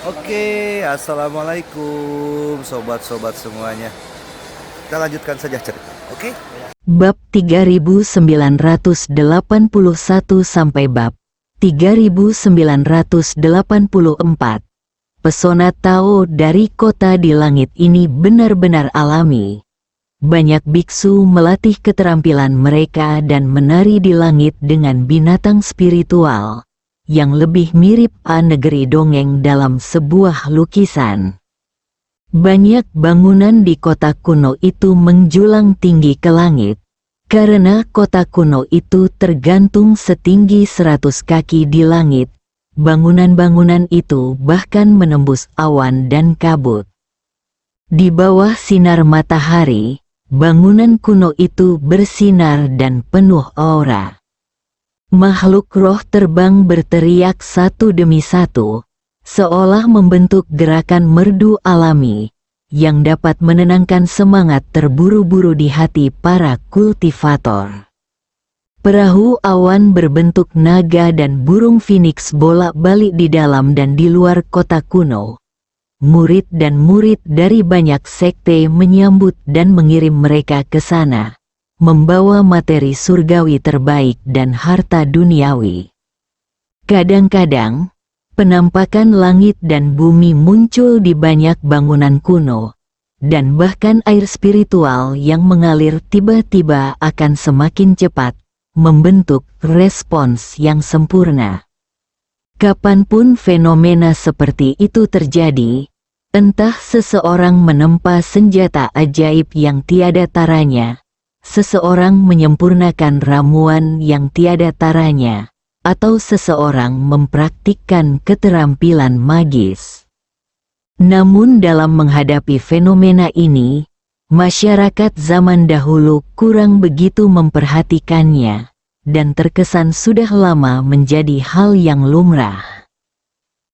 Oke, assalamualaikum sobat-sobat semuanya. Kita lanjutkan saja cerita, oke? Bab 3981 sampai bab 3984. Pesona Tao dari kota di langit ini benar-benar alami. Banyak biksu melatih keterampilan mereka dan menari di langit dengan binatang spiritual yang lebih mirip negeri dongeng dalam sebuah lukisan. Banyak bangunan di kota kuno itu menjulang tinggi ke langit, karena kota kuno itu tergantung setinggi 100 kaki di langit. Bangunan-bangunan itu bahkan menembus awan dan kabut. Di bawah sinar matahari, bangunan kuno itu bersinar dan penuh aura. Makhluk roh terbang berteriak satu demi satu, seolah membentuk gerakan merdu alami, yang dapat menenangkan semangat terburu-buru di hati para kultivator. Perahu awan berbentuk naga dan burung phoenix bolak-balik di dalam dan di luar kota kuno. Murid dan murid dari banyak sekte menyambut dan mengirim mereka ke sana, membawa materi surgawi terbaik dan harta duniawi. Kadang-kadang, penampakan langit dan bumi muncul di banyak bangunan kuno, dan bahkan air spiritual yang mengalir tiba-tiba akan semakin cepat, membentuk respons yang sempurna. Kapanpun fenomena seperti itu terjadi, entah seseorang menempa senjata ajaib yang tiada taranya, seseorang menyempurnakan ramuan yang tiada taranya, atau seseorang mempraktikkan keterampilan magis. Namun dalam menghadapi fenomena ini, masyarakat zaman dahulu kurang begitu memperhatikannya, dan terkesan sudah lama menjadi hal yang lumrah.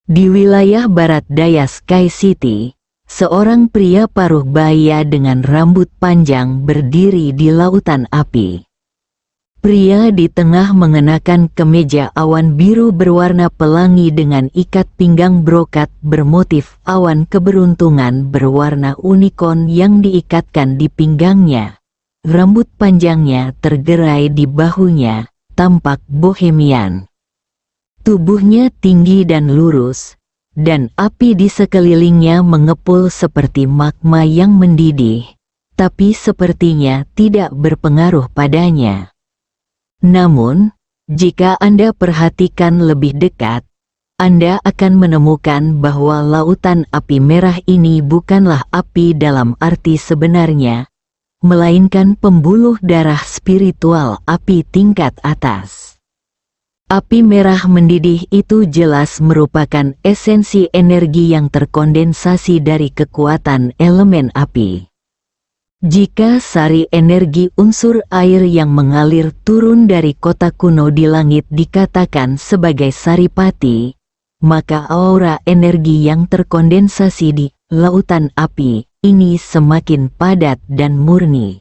Di wilayah barat daya Sky City, seorang pria paruh baya dengan rambut panjang berdiri di lautan api. Pria di tengah mengenakan kemeja awan biru berwarna pelangi dengan ikat pinggang brokat bermotif awan keberuntungan berwarna unicorn yang diikatkan di pinggangnya. Rambut panjangnya tergerai di bahunya, tampak bohemian. Tubuhnya tinggi dan lurus, dan api di sekelilingnya mengepul seperti magma yang mendidih, tapi sepertinya tidak berpengaruh padanya. Namun, jika Anda perhatikan lebih dekat, Anda akan menemukan bahwa lautan api merah ini bukanlah api dalam arti sebenarnya, melainkan pembuluh darah spiritual api tingkat atas. Api merah mendidih itu jelas merupakan esensi energi yang terkondensasi dari kekuatan elemen api. Jika sari energi unsur air yang mengalir turun dari kota kuno di langit dikatakan sebagai saripati, maka aura energi yang terkondensasi di lautan api ini semakin padat dan murni.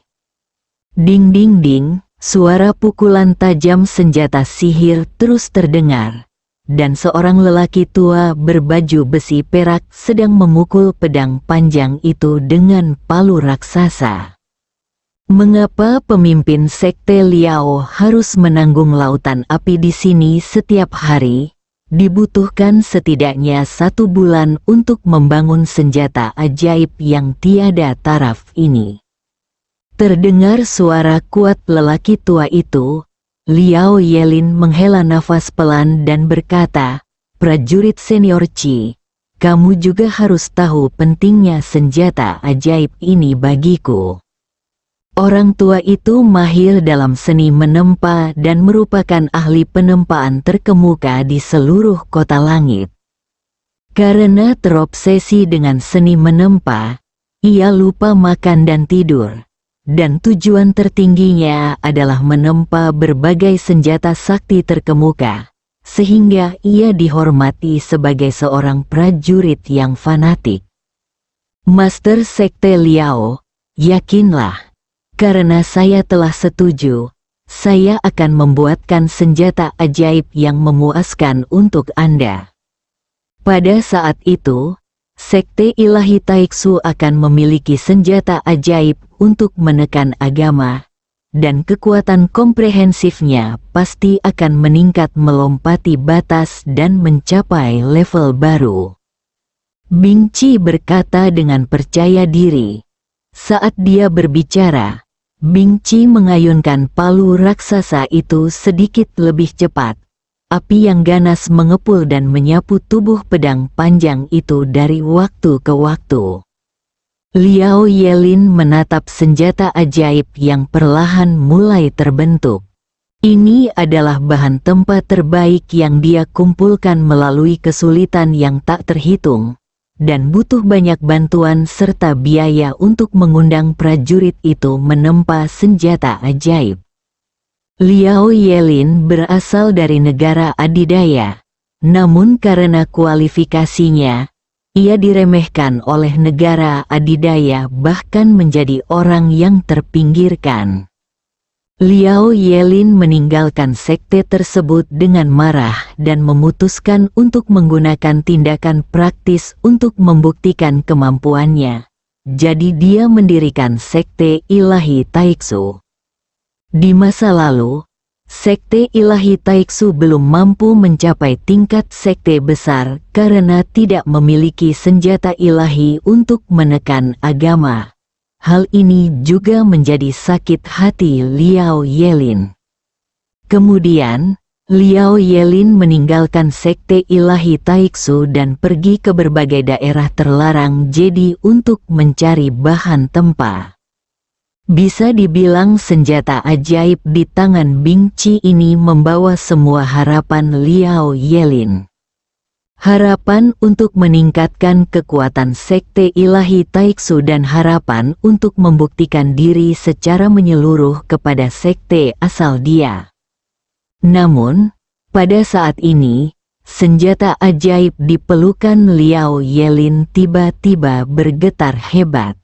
Ding ding ding, suara pukulan tajam senjata sihir terus terdengar, dan seorang lelaki tua berbaju besi perak sedang memukul pedang panjang itu dengan palu raksasa. Mengapa pemimpin sekte Liao harus menanggung lautan api di sini setiap hari? Dibutuhkan setidaknya 1 bulan untuk membangun senjata ajaib yang tiada taraf ini. Terdengar suara kuat lelaki tua itu. Liao Yelin menghela nafas pelan dan berkata, "Prajurit senior Qi, kamu juga harus tahu pentingnya senjata ajaib ini bagiku." Orang tua itu mahir dalam seni menempa dan merupakan ahli penempaan terkemuka di seluruh kota langit. Karena terobsesi dengan seni menempa, ia lupa makan dan tidur, dan tujuan tertingginya adalah menempa berbagai senjata sakti terkemuka, sehingga ia dihormati sebagai seorang prajurit yang fanatik. Master Sekte Liao, yakinlah, karena saya telah setuju, saya akan membuatkan senjata ajaib yang memuaskan untuk Anda. Pada saat itu, Sekte Ilahi Taiksu akan memiliki senjata ajaib untuk menekan agama, dan kekuatan komprehensifnya pasti akan meningkat melompati batas dan mencapai level baru. Bing Qi berkata dengan percaya diri. Saat dia berbicara, Bing Qi mengayunkan palu raksasa itu sedikit lebih cepat. Api yang ganas mengepul dan menyapu tubuh pedang panjang itu dari waktu ke waktu. Liao Yelin menatap senjata ajaib yang perlahan mulai terbentuk. Ini adalah bahan tempa terbaik yang dia kumpulkan melalui kesulitan yang tak terhitung, dan butuh banyak bantuan serta biaya untuk mengundang prajurit itu menempa senjata ajaib. Liao Yelin berasal dari negara adidaya, namun karena kualifikasinya, ia diremehkan oleh negara adidaya bahkan menjadi orang yang terpinggirkan. Liao Yelin meninggalkan sekte tersebut dengan marah dan memutuskan untuk menggunakan tindakan praktis untuk membuktikan kemampuannya. Jadi dia mendirikan Sekte Ilahi Taiksu. Di masa lalu, Sekte Ilahi Taiksu belum mampu mencapai tingkat sekte besar karena tidak memiliki senjata ilahi untuk menekan agama. Hal ini juga menjadi sakit hati Liao Yelin. Kemudian, Liao Yelin meninggalkan Sekte Ilahi Taiksu dan pergi ke berbagai daerah terlarang jadi untuk mencari bahan tempa. Bisa dibilang senjata ajaib di tangan Bing Qi ini membawa semua harapan Liao Yelin. Harapan untuk meningkatkan kekuatan Sekte Ilahi Taiksu dan harapan untuk membuktikan diri secara menyeluruh kepada sekte asal dia. Namun, pada saat ini, senjata ajaib di pelukan Liao Yelin tiba-tiba bergetar hebat.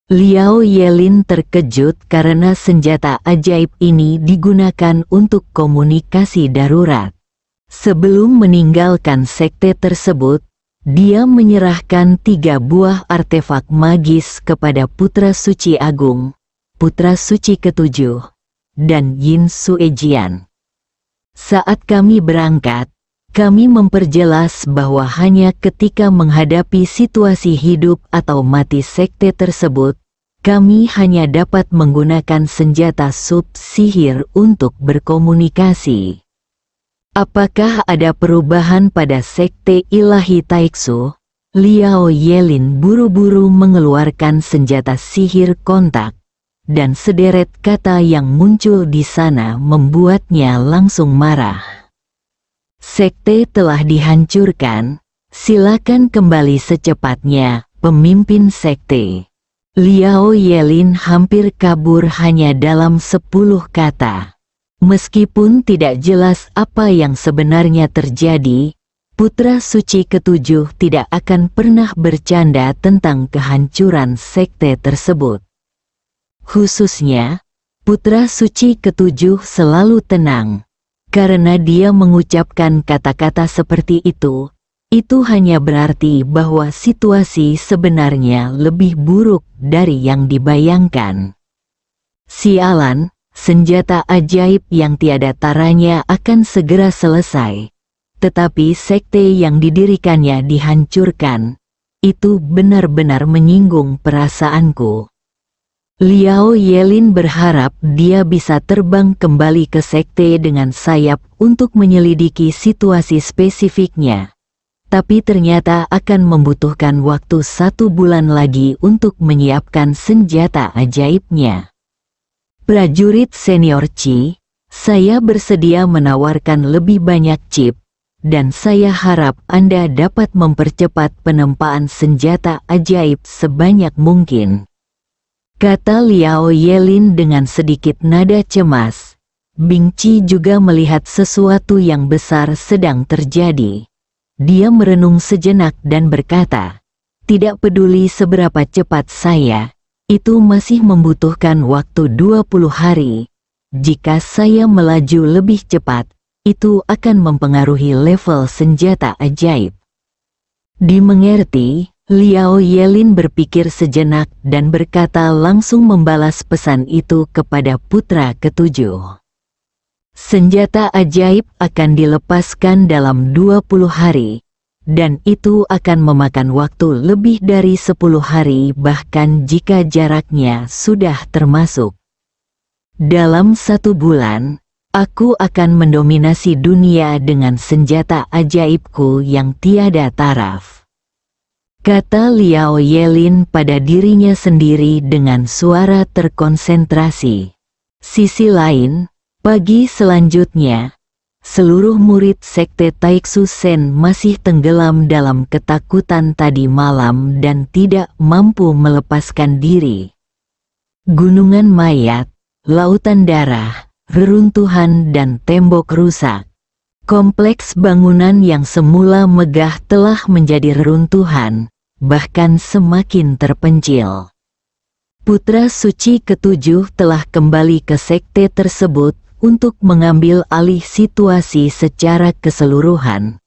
Liao Yelin terkejut karena senjata ajaib ini digunakan untuk komunikasi darurat. Sebelum meninggalkan sekte tersebut, dia menyerahkan 3 buah artefak magis kepada Putra Suci Agung, Putra Suci ke-7, dan Yin Suejian. Saat kami berangkat, kami memperjelas bahwa hanya ketika menghadapi situasi hidup atau mati sekte tersebut, kami hanya dapat menggunakan senjata sub sihir untuk berkomunikasi. Apakah ada perubahan pada Sekte Ilahi Taiksu? Liao Yelin buru-buru mengeluarkan senjata sihir kontak, dan sederet kata yang muncul di sana membuatnya langsung marah. Sekte telah dihancurkan, silakan kembali secepatnya, pemimpin sekte. Liao Yelin hampir kabur hanya dalam 10 kata. Meskipun tidak jelas apa yang sebenarnya terjadi, Putra Suci ke-7 tidak akan pernah bercanda tentang kehancuran sekte tersebut. Khususnya, Putra Suci ke-7 selalu tenang. Karena dia mengucapkan kata-kata seperti itu hanya berarti bahwa situasi sebenarnya lebih buruk dari yang dibayangkan. Sialan, senjata ajaib yang tiada taranya akan segera selesai. Tetapi sekte yang didirikannya dihancurkan. Itu benar-benar menyinggung perasaanku. Liao Yelin berharap dia bisa terbang kembali ke sekte dengan sayap untuk menyelidiki situasi spesifiknya. Tapi ternyata akan membutuhkan waktu 1 bulan lagi untuk menyiapkan senjata ajaibnya. Prajurit senior Qi, saya bersedia menawarkan lebih banyak chip, dan saya harap Anda dapat mempercepat penempaan senjata ajaib sebanyak mungkin. Kata Liao Yelin dengan sedikit nada cemas. Bing Qi juga melihat sesuatu yang besar sedang terjadi. Dia merenung sejenak dan berkata, tidak peduli seberapa cepat saya, itu masih membutuhkan waktu 20 hari. Jika saya melaju lebih cepat, itu akan mempengaruhi level senjata ajaib. Dimengerti, Liao Yelin berpikir sejenak dan berkata langsung membalas pesan itu kepada putra ketujuh. Senjata ajaib akan dilepaskan dalam 20 hari, dan itu akan memakan waktu lebih dari 10 hari bahkan jika jaraknya sudah termasuk. Dalam 1 bulan, aku akan mendominasi dunia dengan senjata ajaibku yang tiada taraf. Kata Liao Yelin pada dirinya sendiri dengan suara terkonsentrasi. Sisi lain, pagi selanjutnya, seluruh murid sekte Taiksu Sen masih tenggelam dalam ketakutan tadi malam dan tidak mampu melepaskan diri. Gunungan mayat, lautan darah, reruntuhan dan tembok rusak. Kompleks bangunan yang semula megah telah menjadi reruntuhan, bahkan semakin terpencil. Putra suci ketujuh telah kembali ke sekte tersebut untuk mengambil alih situasi secara keseluruhan.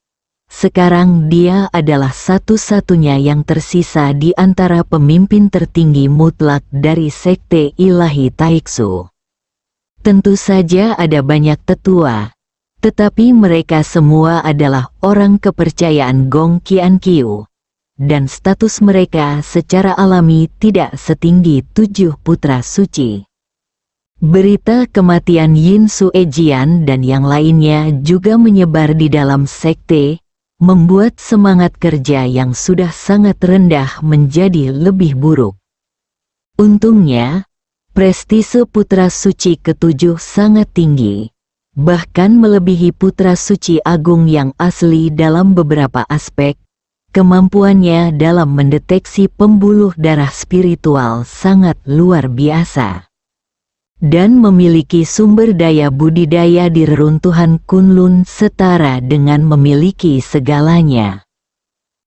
Sekarang dia adalah satu-satunya yang tersisa di antara pemimpin tertinggi mutlak dari sekte ilahi Taiksu. Tentu saja ada banyak tetua, tetapi mereka semua adalah orang kepercayaan Gong Qiankyu, dan status mereka secara alami tidak setinggi 7 putra suci. Berita kematian Yin Suejian dan yang lainnya juga menyebar di dalam sekte, membuat semangat kerja yang sudah sangat rendah menjadi lebih buruk. Untungnya, prestise putra suci ketujuh sangat tinggi, bahkan melebihi putra suci agung yang asli dalam beberapa aspek. Kemampuannya dalam mendeteksi pembuluh darah spiritual sangat luar biasa. Dan memiliki sumber daya budidaya di reruntuhan Kunlun setara dengan memiliki segalanya.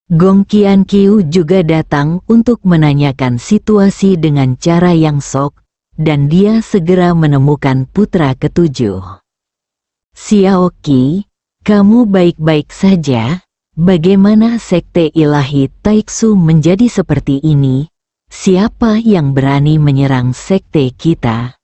Gong Qiankyu juga datang untuk menanyakan situasi dengan cara yang sok, dan dia segera menemukan putra ketujuh. Xiao Qi, kamu baik-baik saja? Bagaimana sekte ilahi Taiksu menjadi seperti ini? Siapa yang berani menyerang sekte kita?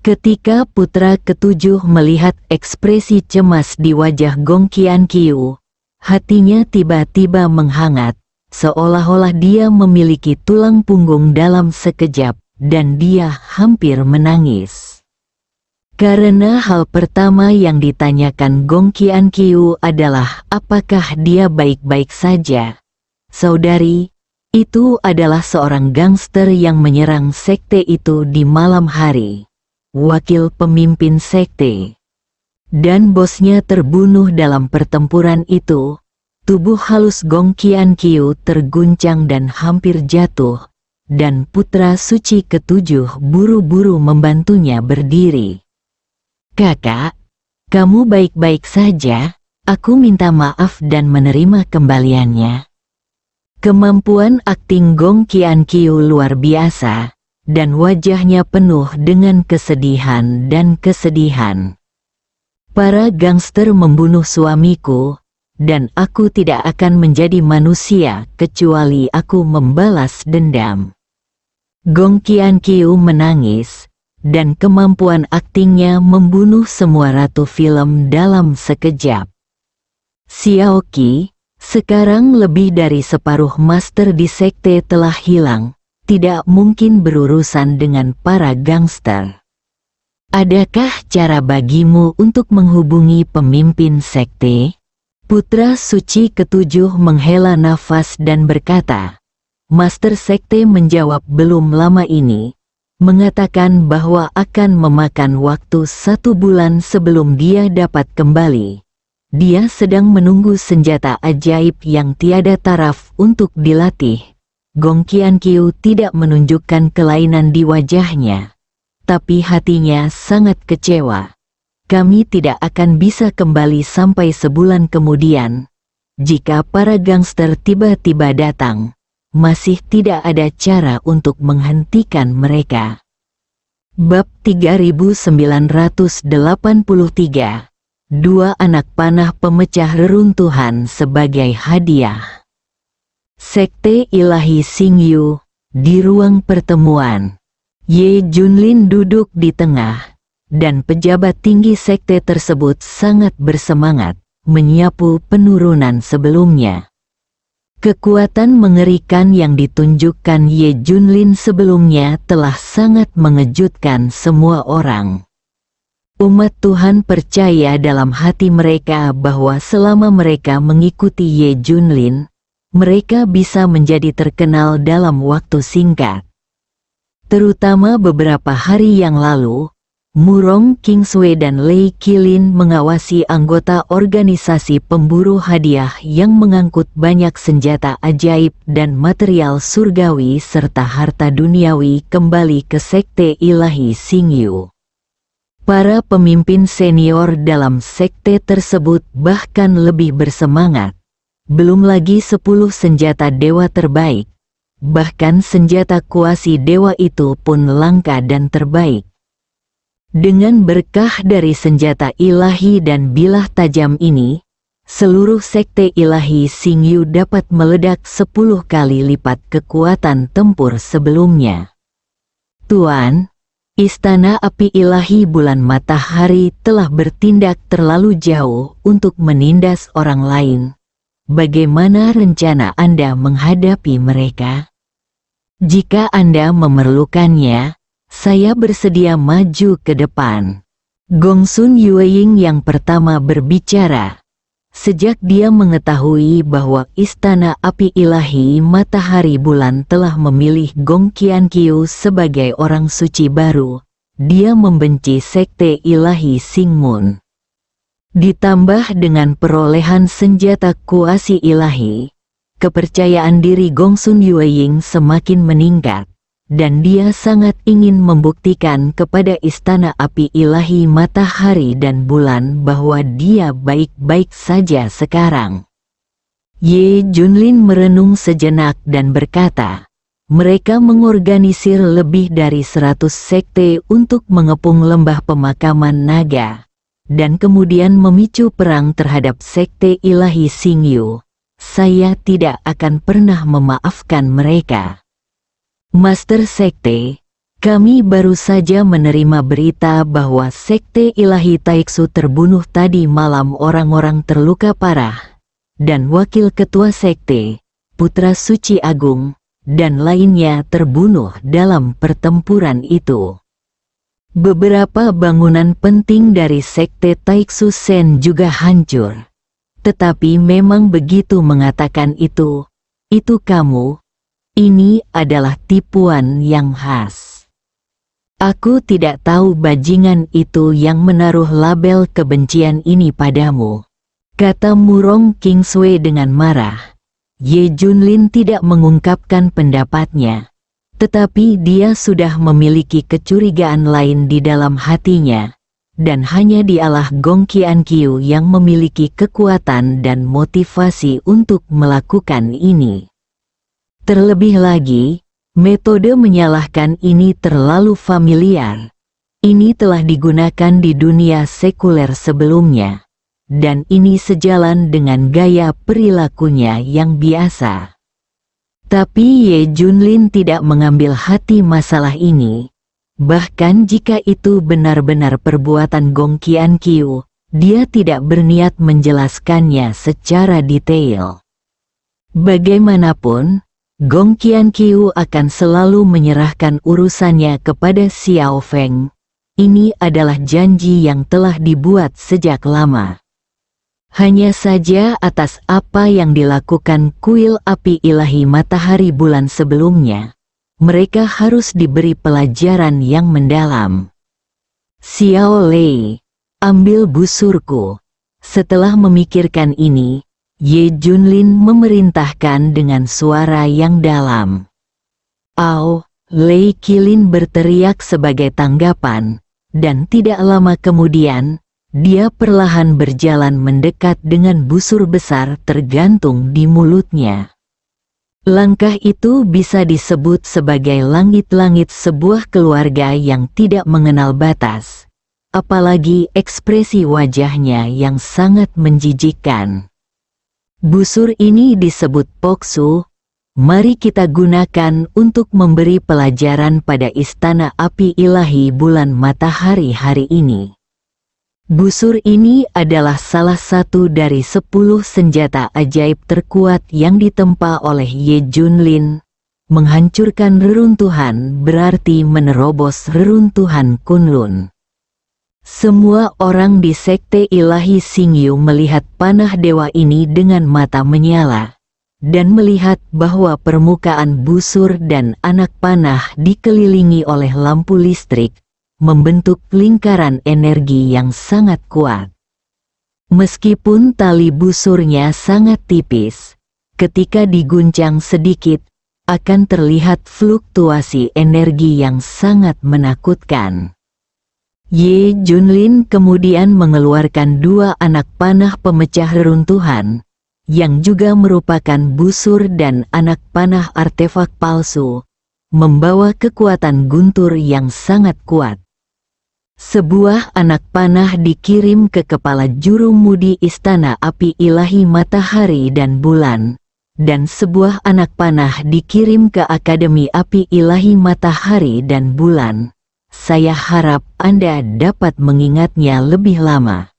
Ketika putra ketujuh melihat ekspresi cemas di wajah Gong Qiankyu, hatinya tiba-tiba menghangat, seolah-olah dia memiliki tulang punggung dalam sekejap, dan dia hampir menangis. Karena hal pertama yang ditanyakan Gong Qiankyu adalah apakah dia baik-baik saja. Saudari, itu adalah seorang gangster yang menyerang sekte itu di malam hari. Wakil pemimpin sekte. Dan bosnya terbunuh dalam pertempuran itu. Tubuh halus Gong Qiankyu terguncang dan hampir jatuh. Dan putra suci ketujuh buru-buru membantunya berdiri. Kakak, kamu baik-baik saja? Aku minta maaf dan menerima kembaliannya. Kemampuan akting Gong Qiankyu luar biasa, dan wajahnya penuh dengan kesedihan dan kesedihan. Para gangster membunuh suamiku, dan aku tidak akan menjadi manusia kecuali aku membalas dendam. Gong Qiankyu menangis, dan kemampuan aktingnya membunuh semua ratu film dalam sekejap. Xiao Qi, sekarang lebih dari separuh master di sekte telah hilang, tidak mungkin berurusan dengan para gangster. Adakah cara bagimu untuk menghubungi pemimpin sekte? Putra suci ketujuh menghela nafas dan berkata, Master sekte menjawab belum lama ini, mengatakan bahwa akan memakan waktu 1 bulan sebelum dia dapat kembali. Dia sedang menunggu senjata ajaib yang tiada taraf untuk dilatih. Gong Qiankyu tidak menunjukkan kelainan di wajahnya, tapi hatinya sangat kecewa. Kami tidak akan bisa kembali sampai sebulan kemudian. Jika para gangster tiba-tiba datang, masih tidak ada cara untuk menghentikan mereka. Bab 3983. Dua anak panah pemecah reruntuhan sebagai hadiah. Sekte Ilahi Xingyu. Di ruang pertemuan, Ye Junlin duduk di tengah, dan pejabat tinggi sekte tersebut sangat bersemangat menyapu penurunan sebelumnya. Kekuatan mengerikan yang ditunjukkan Ye Junlin sebelumnya telah sangat mengejutkan semua orang. Umat Tuhan percaya dalam hati mereka bahwa selama mereka mengikuti Ye Junlin, mereka bisa menjadi terkenal dalam waktu singkat. Terutama beberapa hari yang lalu, Murong Kingsway dan Lei Qilin mengawasi anggota organisasi pemburu hadiah yang mengangkut banyak senjata ajaib dan material surgawi serta harta duniawi kembali ke Sekte Ilahi Xingyu. Para pemimpin senior dalam sekte tersebut bahkan lebih bersemangat. Belum lagi 10 senjata dewa terbaik. Bahkan senjata kuasi dewa itu pun langka dan terbaik. Dengan berkah dari senjata ilahi dan bilah tajam ini, seluruh sekte ilahi Xingyu dapat meledak 10 kali lipat kekuatan tempur sebelumnya. Tuan, Istana Api Ilahi Bulan Matahari telah bertindak terlalu jauh untuk menindas orang lain. Bagaimana rencana Anda menghadapi mereka? Jika Anda memerlukannya, saya bersedia maju ke depan. Gongsun Yueying yang pertama berbicara. Sejak dia mengetahui bahwa Istana Api Ilahi Matahari Bulan telah memilih Gong Qianqiu sebagai orang suci baru, dia membenci Sekte Ilahi Xingmun. Ditambah dengan perolehan senjata kuasi ilahi, kepercayaan diri Gongsun Yueying semakin meningkat. Dan dia sangat ingin membuktikan kepada Istana Api Ilahi Matahari dan Bulan bahwa dia baik-baik saja sekarang. Ye Junlin merenung sejenak dan berkata, mereka mengorganisir lebih dari 100 sekte untuk mengepung lembah pemakaman naga, dan kemudian memicu perang terhadap Sekte Ilahi Xingyu. Saya tidak akan pernah memaafkan mereka. Master Sekte, kami baru saja menerima berita bahwa Sekte Ilahi Taiksu terbunuh tadi malam, orang-orang terluka parah, dan Wakil Ketua Sekte, Putra Suci Agung, dan lainnya terbunuh dalam pertempuran itu. Beberapa bangunan penting dari Sekte Taiksu Sen juga hancur. Tetapi memang begitu mengatakan itu kamu. Ini adalah tipuan yang khas. Aku tidak tahu bajingan itu yang menaruh label kebencian ini padamu, kata Murong Kingsway dengan marah. Ye Junlin tidak mengungkapkan pendapatnya, tetapi dia sudah memiliki kecurigaan lain di dalam hatinya, dan hanya dialah Gong Qianqiu yang memiliki kekuatan dan motivasi untuk melakukan ini. Terlebih lagi, metode menyalahkan ini terlalu familiar. Ini telah digunakan di dunia sekuler sebelumnya, dan ini sejalan dengan gaya perilakunya yang biasa. Tapi Ye Junlin tidak mengambil hati masalah ini. Bahkan jika itu benar-benar perbuatan Gong Qianqiu, dia tidak berniat menjelaskannya secara detail. Bagaimanapun, Gong Qianqiu akan selalu menyerahkan urusannya kepada Xiao Feng. Ini adalah janji yang telah dibuat sejak lama. Hanya saja atas apa yang dilakukan Kuil Api Ilahi Matahari Bulan sebelumnya, mereka harus diberi pelajaran yang mendalam. Xiao Lei, ambil busurku. Setelah memikirkan ini, Ye Junlin memerintahkan dengan suara yang dalam. Ao, Lei Qilin berteriak sebagai tanggapan, dan tidak lama kemudian, dia perlahan berjalan mendekat dengan busur besar tergantung di mulutnya. Langkah itu bisa disebut sebagai langit-langit sebuah keluarga yang tidak mengenal batas, apalagi ekspresi wajahnya yang sangat menjijikkan. Busur ini disebut Poksu, mari kita gunakan untuk memberi pelajaran pada istana api ilahi bulan matahari hari ini. Busur ini adalah salah satu dari 10 senjata ajaib terkuat yang ditempa oleh Ye Junlin. Menghancurkan reruntuhan berarti menerobos reruntuhan Kunlun. Semua orang di sekte ilahi Xingyu melihat panah dewa ini dengan mata menyala, dan melihat bahwa permukaan busur dan anak panah dikelilingi oleh lampu listrik, membentuk lingkaran energi yang sangat kuat. Meskipun tali busurnya sangat tipis, ketika diguncang sedikit, akan terlihat fluktuasi energi yang sangat menakutkan. Ye Junlin kemudian mengeluarkan 2 anak panah pemecah reruntuhan, yang juga merupakan busur dan anak panah artefak palsu, membawa kekuatan guntur yang sangat kuat. Sebuah anak panah dikirim ke kepala juru mudi istana api ilahi matahari dan bulan, dan sebuah anak panah dikirim ke akademi api ilahi matahari dan bulan. Saya harap Anda dapat mengingatnya lebih lama.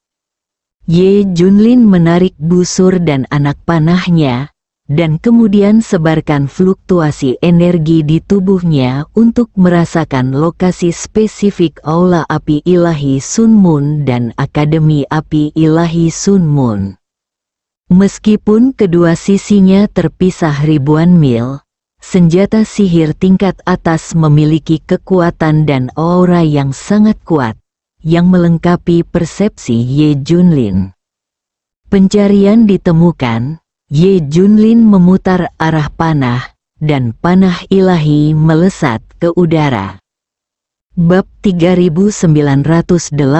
Ye Junlin menarik busur dan anak panahnya, dan kemudian sebarkan fluktuasi energi di tubuhnya untuk merasakan lokasi spesifik aula api ilahi Sun Moon dan akademi api ilahi Sun Moon. Meskipun kedua sisinya terpisah ribuan mil, senjata sihir tingkat atas memiliki kekuatan dan aura yang sangat kuat, yang melengkapi persepsi Ye Junlin. Pencarian ditemukan, Ye Junlin memutar arah panah, dan panah ilahi melesat ke udara. Bab 3984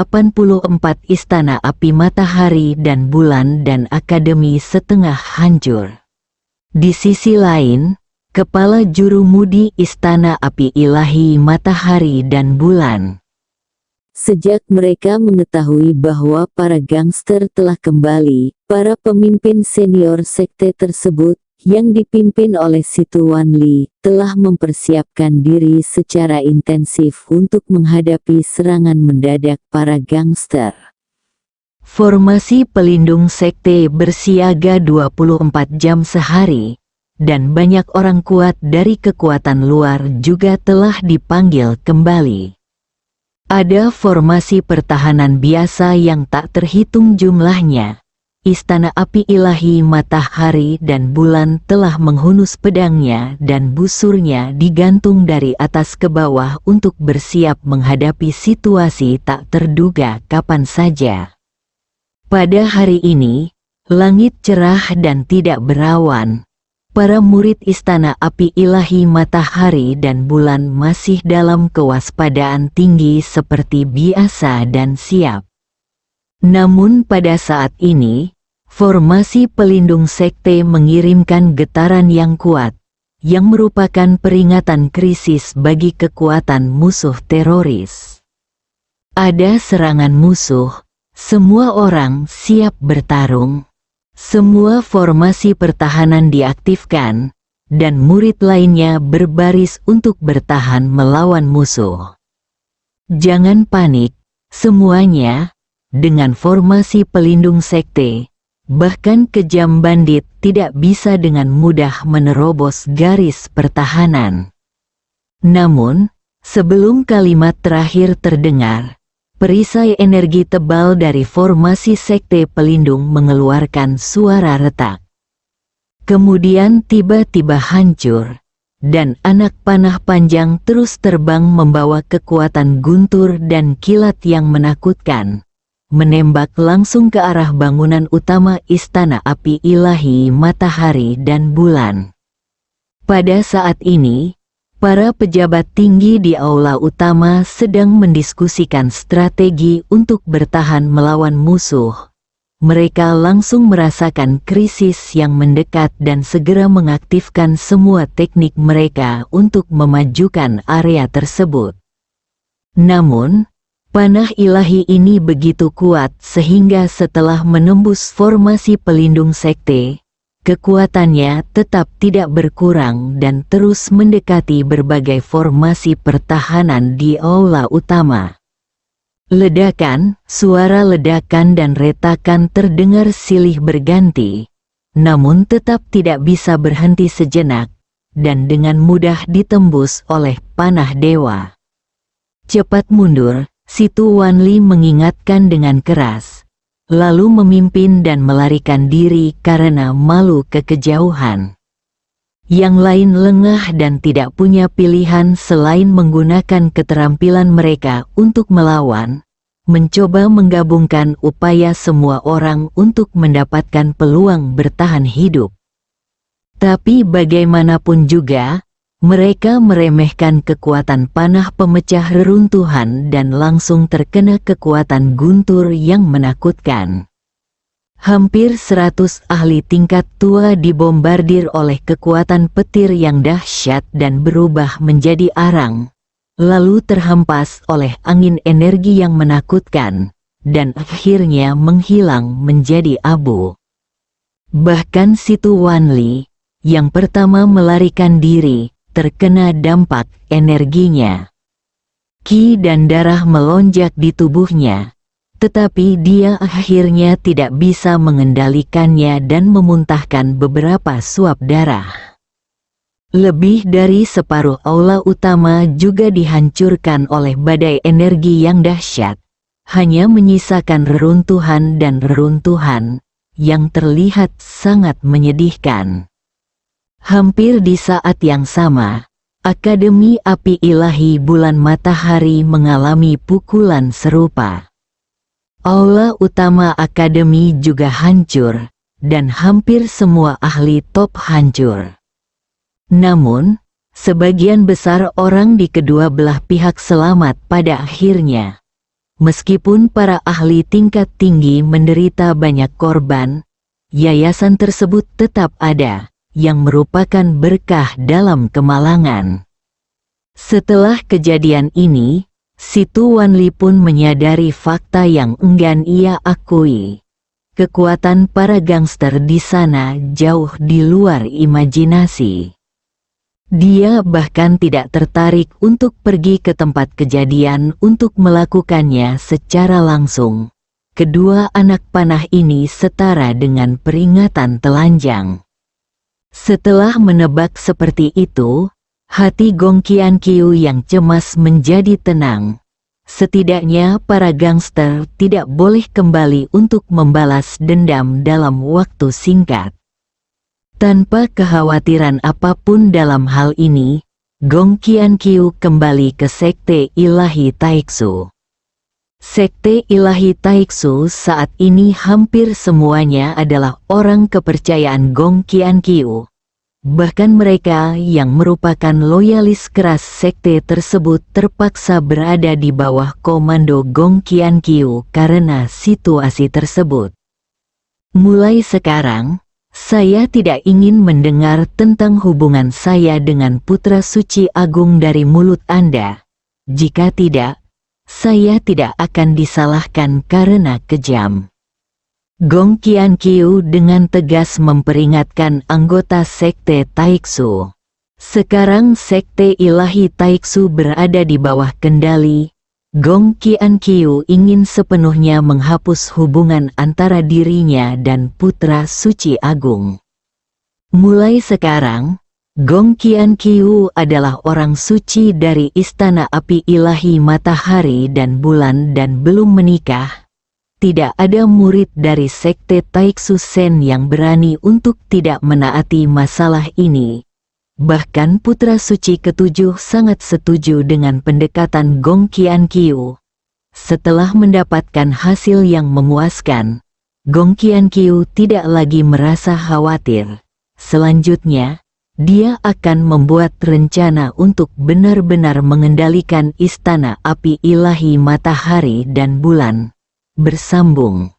Istana Api Matahari dan Bulan dan Akademi Setengah Hancur. Di sisi lain, Kepala Juru Mudi Istana Api Ilahi Matahari dan Bulan. Sejak mereka mengetahui bahwa para gangster telah kembali, para pemimpin senior sekte tersebut, yang dipimpin oleh Situ Wan Li, telah mempersiapkan diri secara intensif untuk menghadapi serangan mendadak para gangster. Formasi pelindung sekte bersiaga 24 jam sehari, dan banyak orang kuat dari kekuatan luar juga telah dipanggil kembali. Ada formasi pertahanan biasa yang tak terhitung jumlahnya. Istana Api Ilahi Matahari dan Bulan telah menghunus pedangnya dan busurnya digantung dari atas ke bawah untuk bersiap menghadapi situasi tak terduga kapan saja. Pada hari ini, langit cerah dan tidak berawan. Para murid Istana Api Ilahi Matahari dan Bulan masih dalam kewaspadaan tinggi seperti biasa dan siap. Namun pada saat ini, formasi pelindung sekte mengirimkan getaran yang kuat, yang merupakan peringatan krisis bagi kekuatan musuh teroris. Ada serangan musuh, semua orang siap bertarung. Semua formasi pertahanan diaktifkan, dan murid lainnya berbaris untuk bertahan melawan musuh. Jangan panik, semuanya, dengan formasi pelindung sekte, bahkan kejam bandit tidak bisa dengan mudah menerobos garis pertahanan. Namun, sebelum kalimat terakhir terdengar, perisai energi tebal dari formasi sekte pelindung mengeluarkan suara retak. Kemudian tiba-tiba hancur, dan anak panah panjang terus terbang membawa kekuatan guntur dan kilat yang menakutkan, menembak langsung ke arah bangunan utama Istana Api Ilahi Matahari dan Bulan. Pada saat ini, para pejabat tinggi di aula utama sedang mendiskusikan strategi untuk bertahan melawan musuh. Mereka langsung merasakan krisis yang mendekat dan segera mengaktifkan semua teknik mereka untuk memajukan area tersebut. Namun, panah ilahi ini begitu kuat sehingga setelah menembus formasi pelindung sekte, kekuatannya tetap tidak berkurang dan terus mendekati berbagai formasi pertahanan di aula utama. Ledakan, suara ledakan dan retakan terdengar silih berganti, namun tetap tidak bisa berhenti sejenak, dan dengan mudah ditembus oleh panah dewa. Cepat mundur, Situ Wanli mengingatkan dengan keras, lalu memimpin dan melarikan diri karena malu ke kejauhan. Yang lain lengah dan tidak punya pilihan selain menggunakan keterampilan mereka untuk melawan, mencoba menggabungkan upaya semua orang untuk mendapatkan peluang bertahan hidup. Tapi bagaimanapun juga, mereka meremehkan kekuatan panah pemecah reruntuhan dan langsung terkena kekuatan guntur yang menakutkan. Hampir 100 ahli tingkat tua dibombardir oleh kekuatan petir yang dahsyat dan berubah menjadi arang, lalu terhempas oleh angin energi yang menakutkan, dan akhirnya menghilang menjadi abu. Bahkan Situ Wanli, yang pertama melarikan diri, terkena dampak energinya. Ki dan darah melonjak di tubuhnya, tetapi dia akhirnya tidak bisa mengendalikannya dan memuntahkan beberapa suap darah. Lebih dari separuh aula utama juga dihancurkan oleh badai energi yang dahsyat, hanya menyisakan reruntuhan dan reruntuhan yang terlihat sangat menyedihkan. Hampir di saat yang sama, Akademi Api Ilahi Bulan Matahari mengalami pukulan serupa. Aula utama Akademi juga hancur, dan hampir semua ahli top hancur. Namun, sebagian besar orang di kedua belah pihak selamat pada akhirnya. Meskipun para ahli tingkat tinggi menderita banyak korban, yayasan tersebut tetap ada, yang merupakan berkah dalam kemalangan. Setelah kejadian ini, Situ Wanli pun menyadari fakta yang enggan ia akui. Kekuatan para gangster di sana jauh di luar imajinasi. Dia bahkan tidak tertarik untuk pergi ke tempat kejadian untuk melakukannya secara langsung. Kedua anak panah ini setara dengan peringatan telanjang. Setelah menebak seperti itu, hati Gong Qianqiu yang cemas menjadi tenang. Setidaknya para gangster tidak boleh kembali untuk membalas dendam dalam waktu singkat. Tanpa kekhawatiran apapun dalam hal ini, Gong Qianqiu kembali ke Sekte Ilahi Taixu. Sekte Ilahi Taixu saat ini hampir semuanya adalah orang kepercayaan Gong Qianqiu. Bahkan mereka yang merupakan loyalis keras sekte tersebut terpaksa berada di bawah komando Gong Qianqiu karena situasi tersebut. Mulai sekarang, saya tidak ingin mendengar tentang hubungan saya dengan Putra Suci Agung dari mulut Anda. Jika tidak, saya tidak akan disalahkan karena kejam. Gong Qianqiu dengan tegas memperingatkan anggota Sekte Taixu. Sekarang Sekte Ilahi Taixu berada di bawah kendali. Gong Qianqiu ingin sepenuhnya menghapus hubungan antara dirinya dan Putra Suci Agung. Mulai sekarang, Gong Qianqiu adalah orang suci dari Istana Api Ilahi Matahari dan Bulan dan belum menikah. Tidak ada murid dari Sekte Taixu Sen yang berani untuk tidak menaati masalah ini. Bahkan Putra Suci Ketujuh sangat setuju dengan pendekatan Gong Qianqiu. Setelah mendapatkan hasil yang memuaskan, Gong Qianqiu tidak lagi merasa khawatir. Selanjutnya, dia akan membuat rencana untuk benar-benar mengendalikan Istana Api Ilahi Matahari dan Bulan. Bersambung.